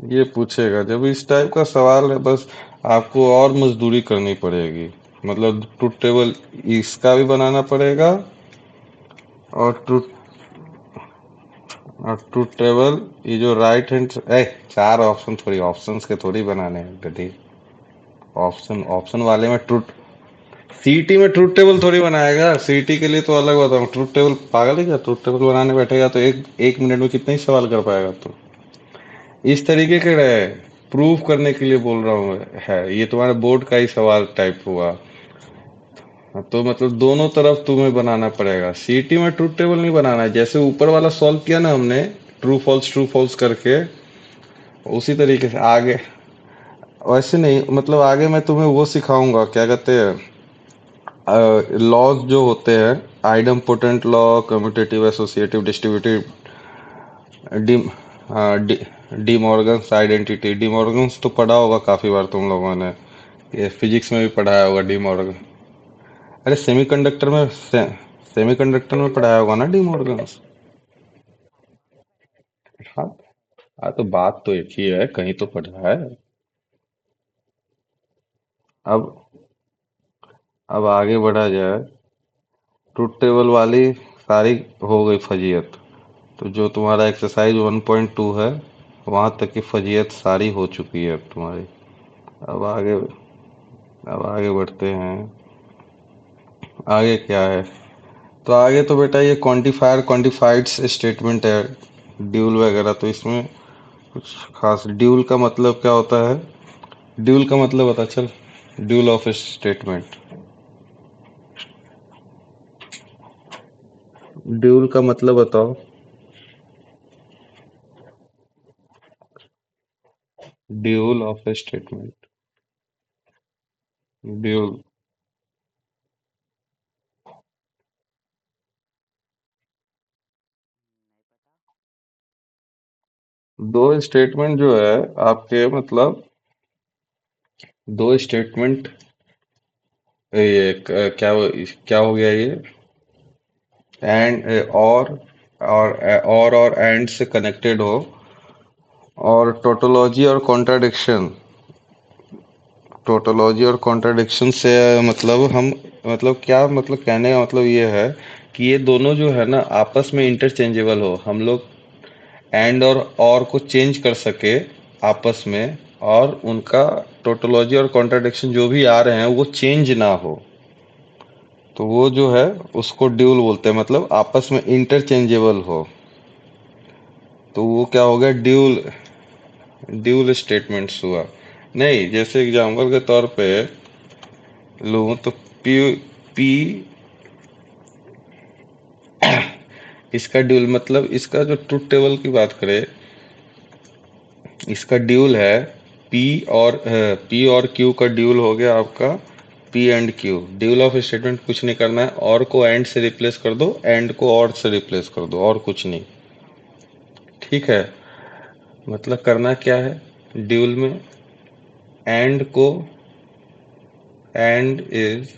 [SPEAKER 1] ये पूछेगा जब इस टाइप का सवाल है, बस आपको और मजदूरी करनी पड़ेगी। मतलब ट्रूथ टेबल इसका भी बनाना पड़ेगा, और ट्रूथ टेबल ये जो राइट हैंड ए चार ऑप्शन थोड़ी, ऑप्शंस के थोड़ी बनाने हैं गधी। ऑप्शन ऑप्शन वाले में ट्रूथ सीटी में ट्रूथ टेबल थोड़ी बनाएगा। सीटी के लिए तो अलग बताऊं, ट्रूथ टेबल पागल है क्या? ट्रूथ टेबल बनाने बैठेगा तो एक एक मिनट में कितने ही सवाल कर पाएगा तो। इस तरीके के रहे, प्रूफ करने के लिए बोल रहा हूँ है, ये तुम्हारे बोर्ड का ही सवाल टाइप हुआ। हाँ, तो मतलब दोनों तरफ तुम्हें बनाना पड़ेगा। सीटी में ट्रूथ टेबल नहीं बनाना है, जैसे ऊपर वाला सॉल्व किया ना हमने, ट्रू फॉल्स करके, उसी तरीके से आगे। वैसे नहीं, मतलब आगे मैं तुम्हें वो सिखाऊंगा, क्या कहते हैं, लॉज जो होते हैं, idempotent law, commutative, associative, distributive, D D De Morgan's identity. De Morgan's तो पढ़ा होगा काफी बार तुम लोगों ने, ये फिजिक्स में भी पढ़ाया होगा डीमॉर्गन। अरे सेमीकंडक्टर में पढ़ाया होगा ना डीमॉर्गन्स। हाँ। हाँ, तो बात तो एक ही है, कहीं तो पढ़ा है। अब अब आगे बढ़ा जाए। ट्रुथ टेबल वाली सारी हो गई फजीयत। तो जो तुम्हारा एक्सरसाइज 1.2 है, वहां तक की फजीयत सारी हो चुकी है अब तुम्हारी। अब आगे अब आगे बढ़ते हैं। आगे क्या है? तो आगे तो बेटा ये क्वांटिफायर क्वांटिफाइड स्टेटमेंट है, ड्यूल वगैरह। तो इसमें कुछ खास, ड्यूल का मतलब क्या होता है? ड्यूल का मतलब बता चल। Dual of statement. ड्यूल का मतलब बताओ। Dual of statement. ड्यूल। दो स्टेटमेंट जो है आपके, मतलब दो स्टेटमेंट, ये क्या हो गया ये? एंड और और एंड से कनेक्टेड हो, और टोटोलॉजी और कॉन्ट्राडिक्शन से मतलब हम, मतलब क्या, मतलब कहने का मतलब ये है कि ये दोनों जो है ना आपस में इंटरचेंजेबल हो, हम लोग एंड और को चेंज कर सके आपस में, और उनका टोटोलॉजी और कॉन्ट्राडिक्शन जो भी आ रहे हैं वो चेंज ना हो, तो वो जो है उसको ड्यूल बोलते हैं, मतलब आपस में इंटरचेंजेबल हो, तो वो क्या हो गया, ड्यूल। ड्यूल स्टेटमेंट्स हुआ। नहीं, जैसे एग्जांपल के तौर पे लूँ तो पी पी इसका ड्यूल, मतलब इसका जो ट्रुथ टेबल की बात करें, इसका ड्यूल है पी, और पी और क्यू का ड्यूल हो गया आपका P and Q. Dual of statement कुछ नहीं करना है, और को एंड से रिप्लेस कर दो, एंड को और से रिप्लेस कर दो, और कुछ नहीं। ठीक है, मतलब करना क्या है ड्यूल में, एंड को, एंड इज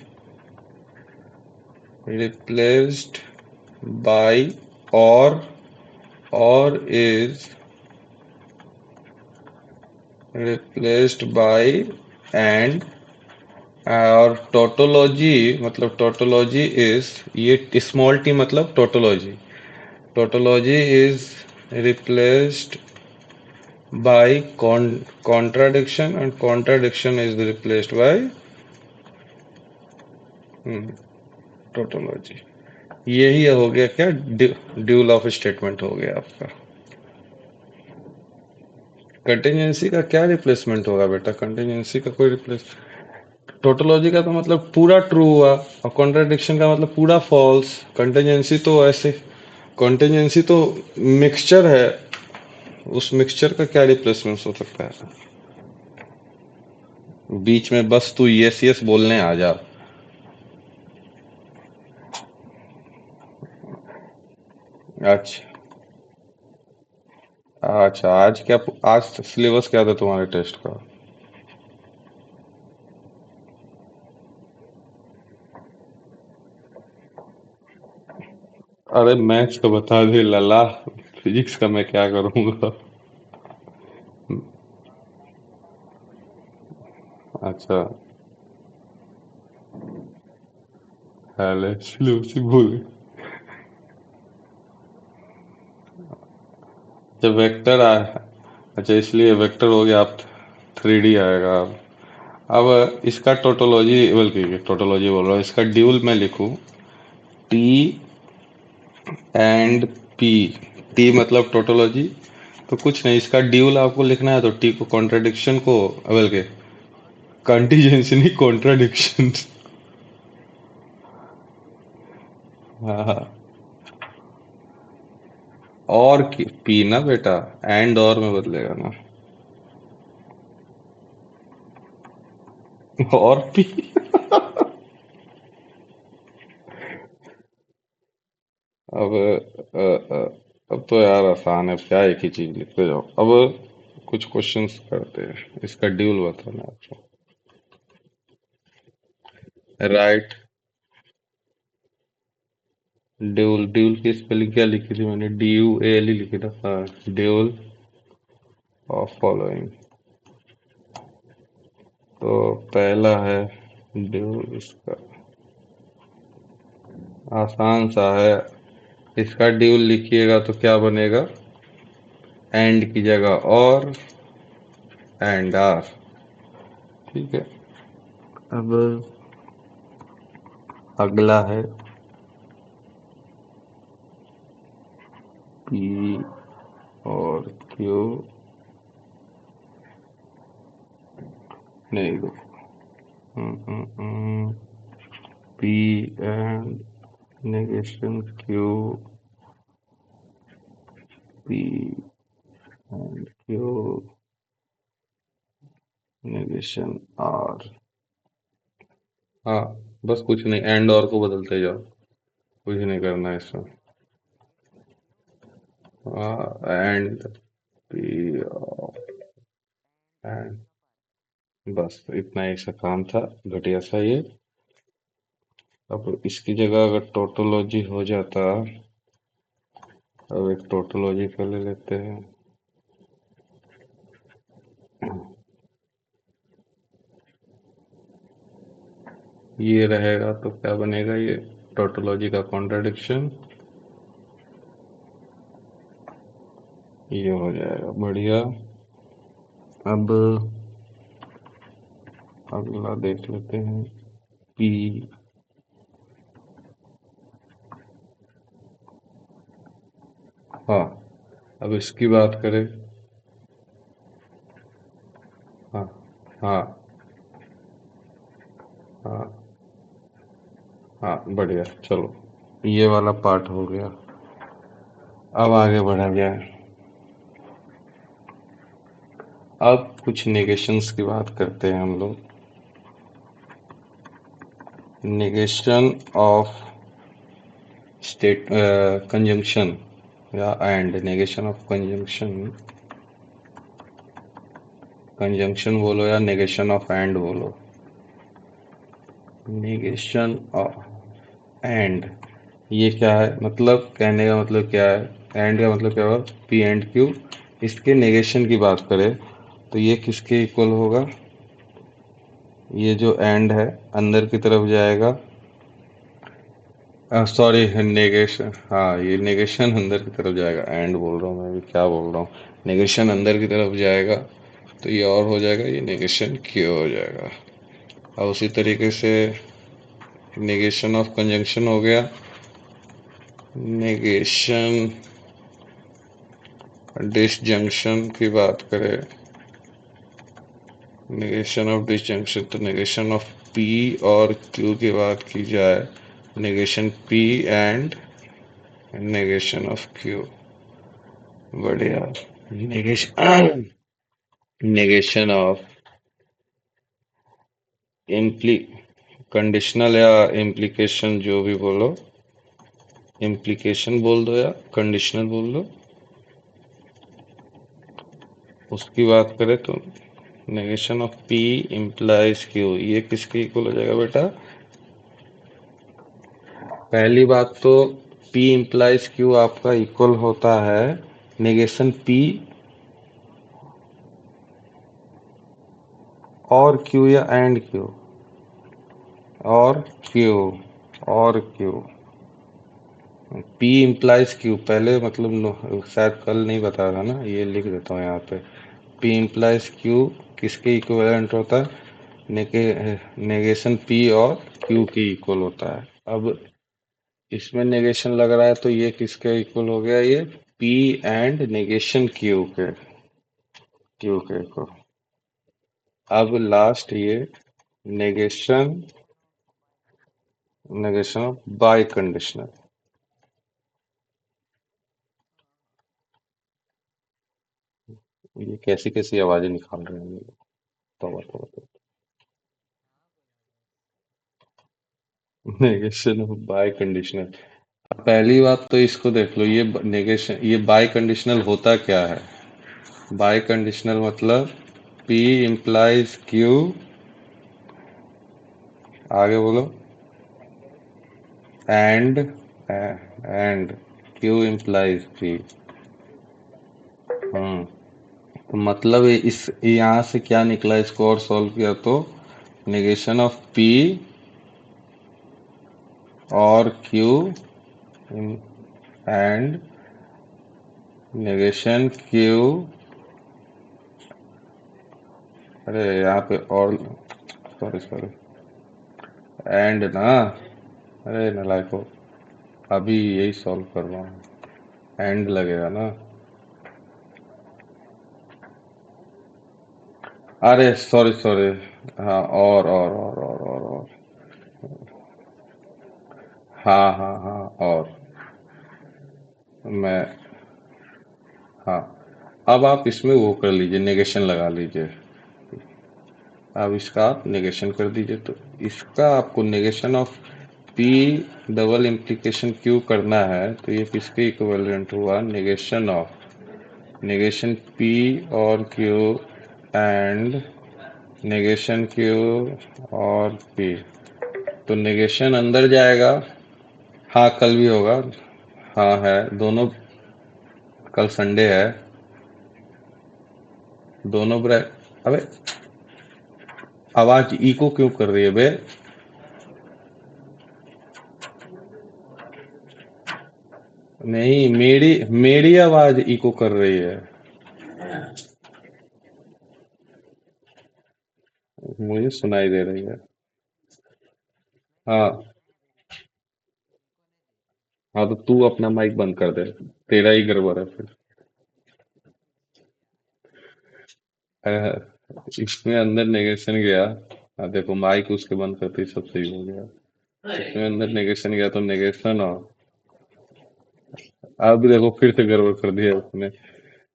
[SPEAKER 1] रिप्लेस्ड बाय और इज रिप्लेस्ड बाय एंड, और टोटोलॉजी, मतलब टोटोलॉजी इज, ये स्मॉल टी मतलब tautology, tautology is replaced by contradiction, and contradiction is replaced by tautology. यही हो गया क्या, ड्यूल ऑफ स्टेटमेंट हो गया आपका। कंटिजेंसी का क्या रिप्लेसमेंट होगा बेटा, कंटिजेंसी का कोई रिप्लेस, टोटोलॉजी का तो मतलब पूरा ट्रू हुआ, और कॉन्ट्राडिक्शन का मतलब पूरा फॉल्स। कंटिजेंसी तो ऐसे, कॉन्टिजेंसी तो मिक्सचर है, उस मिक्सचर का क्या रिप्लेसमेंट हो सकता है। बीच में बस तू यस यस बोलने आ जा। अच्छा, अच्छा, आज क्या, आज सिलेबस क्या था तुम्हारे टेस्ट का। अरे मैथ्स का बता दे लला, फिजिक्स का मैं क्या करूंगा। अच्छा, पहले सिलेबस ही भूल गए। जब वेक्टर आया, अच्छा इसलिए वेक्टर हो गया, आप 3D आएगा अब इसका टोटोलॉजी, बल्कि टोटोलॉजी बोल रहा हूँ, इसका ड्यूल मैं लिखूं टी एंड पी। टी मतलब टोटोलॉजी, तो कुछ नहीं, इसका ड्यूल आपको लिखना है तो टी को कॉन्ट्राडिक्शन को, बल्कि कंटीजेंसी नहीं, कॉन्ट्राडिक्शन। हाँ हाँ, और पी ना बेटा, एंड और में बदलेगा ना, और पी। अब अब तो यार आसान है, अब क्या एक ही चीज लिखते जाओ। अब कुछ क्वेश्चंस करते हैं, इसका ड्यूल बताना आपको। राइट, ड्यूल, ड्यूल की स्पेलिंग क्या लिखी थी मैंने, DUAL ही लिखी था, हाँ, ड्यूल ऑफ फॉलोइंग। तो पहला है ड्यूल, इसका आसान सा है, इसका ड्यूल लिखिएगा तो क्या बनेगा, एंड की जगह और, एंड आर। ठीक है, अब अगला है पी और क्यू, नहीं P and negation Q, P and Q negation R. हाँ, बस कुछ नहीं, एंड और को बदलते जाओ, कुछ नहीं करना है इसमें। एंड पी एंड, बस इतना ही सा काम था, घटिया सा ये। अब इसकी जगह अगर टोटोलॉजी हो जाता अब एक टोटोलॉजी का ले लेते हैं। ये रहेगा तो क्या बनेगा, ये टोटोलॉजी का कॉन्ट्रडिक्शन, ये हो जाएगा बढ़िया। अब अगला देख लेते हैं, पी। हाँ, अब इसकी बात करें। हाँ, हाँ, हाँ, हाँ, बढ़िया, चलो ये वाला पार्ट हो गया। अब आगे बढ़ा जाए। अब कुछ नेगेशंस की बात करते हैं हम लोग। नेगेशन ऑफ स्टेट कंजंक्शन या and, negation of conjunction, conjunction बोलो या नेगेशन ऑफ एंड बोलो। नेगेशन ऑफ एंड, ये क्या है, मतलब कहने का मतलब क्या है, एंड का मतलब क्या होगा, पी एंड क्यू। इसके नेगेशन की बात करें तो ये किसके इक्वल होगा, ये जो एंड है अंदर की तरफ जाएगा, सॉरी नेगेशन, हाँ ये नेगेशन अंदर की तरफ जाएगा, एंड बोल रहा हूँ मैं भी, क्या बोल रहा हूँ, नेगेशन अंदर की तरफ जाएगा तो ये और हो जाएगा, ये नेगेशन क्यू हो जाएगा। और उसी तरीके से नेगेशन ऑफ कंजंक्शन हो गया, नेगेशन डिसजंक्शन की बात करें, नेगेशन ऑफ डिसजंक्शन तो नेगेशन ऑफ पी और क्यू की बात की जाए, negation P and negation of Q, बढ़िया। नेगेशन नेगेशन ऑफ इम्प्ली कंडीशनल या इम्प्लीकेशन, जो भी बोलो, इम्प्लीकेशन बोल दो या कंडीशनल बोल दो, उसकी बात करें तो negation of P implies Q, ये किसके इक्वल हो जाएगा बेटा, पहली बात तो पी इम्प्लाइज क्यू आपका इक्वल होता है नेगेशन पी और क्यू या एंड क्यू, और क्यू, और क्यू, पी इम्प्लाइज क्यू पहले मतलब शायद कल नहीं बताया था ना, ये लिख देता हूँ यहाँ पे। पी इम्प्लाइज क्यू किसके इक्विवेलेंट होता है, नेगे नेगेशन पी और क्यू के इक्वल होता है। अब इसमें नेगेशन लग रहा है तो ये किसके इक्वल हो गया, ये पी एंड नेगेशन क्यू के इक्वल। अब लास्ट ये negation negation of by conditional, ये कैसी कैसी आवाजें निकाल रहे हैं ये, तौबा तौबा। नेगेशन ऑफ बाय कंडीशनल, पहली बात तो इसको देख लो, ये नेगेशन, ये बाय कंडीशनल होता क्या है, बाय कंडीशनल मतलब P इम्प्लाइज Q, आगे बोलो, and and Q implies P। हम्म, तो मतलब इस यहाँ से क्या निकला, इसको और सॉल्व किया तो नेगेशन ऑफ P और Q एंड नेगेशन Q, अरे यहाँ पे और, सॉरी सॉरी, एंड ना, अरे नालायको, अभी यही सॉल्व कर रहा हूँ, एंड लगेगा ना, अरे सॉरी सॉरी, हाँ और, हाँ हाँ हाँ और, मैं, हाँ, अब आप इसमें वो कर लीजिए, नेगेशन लगा लीजिए, अब इसका आप नेगेशन कर दीजिए तो इसका आपको negation of P double implication Q करना है तो ये किसके इक्विवेलेंट हुआ, नेगेशन पी और क्यू एंड नेगेशन क्यू और पी, तो नेगेशन अंदर जाएगा, हाँ कल भी होगा, हाँ है दोनों, कल संडे है। दोनों अबे आवाज इको क्यों कर रही है बे? नहीं, मेरी मेरी आवाज इको कर रही है। मुझे सुनाई दे रही है। हाँ। हाँ तो तू अपना माइक बंद कर दे। तेरा ही गड़बड़ है फिर। इसमें अंदर नेगेशन गया। हाँ देखो, माइक उसके बंद करते ही सब सही हो गया। इसमें अंदर नेगेशन गया तो नेगेशन। और अब देखो फिर से गड़बड़ कर दिया उसने।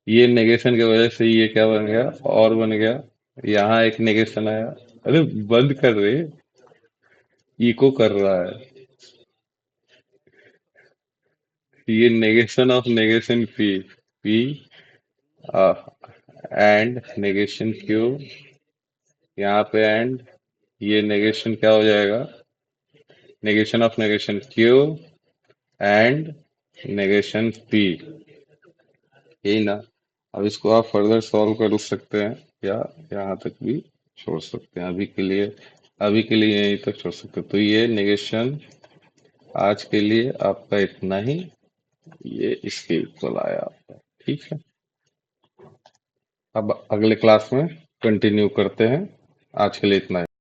[SPEAKER 1] ये नेगेशन की वजह से ये क्या बन गया, और बन गया। यहाँ एक नेगेशन आया। अरे बंद कर रहे, इको कर रहा है। ये negation of negation P. P and negation Q. यहाँ पे एंड। ये नेगेशन क्या हो जाएगा, negation of negation Q and negation P. यही ना। अब इसको आप फर्दर सॉल्व कर सकते हैं, या यहाँ तक भी छोड़ सकते हैं। अभी के लिए यहीं तक छोड़ सकते हैं। तो ये नेगेशन आज के लिए आपका इतना ही। ये इसके इक्वल आया आपका। ठीक है। अब अगले क्लास में कंटिन्यू करते हैं। आज के लिए इतना ही।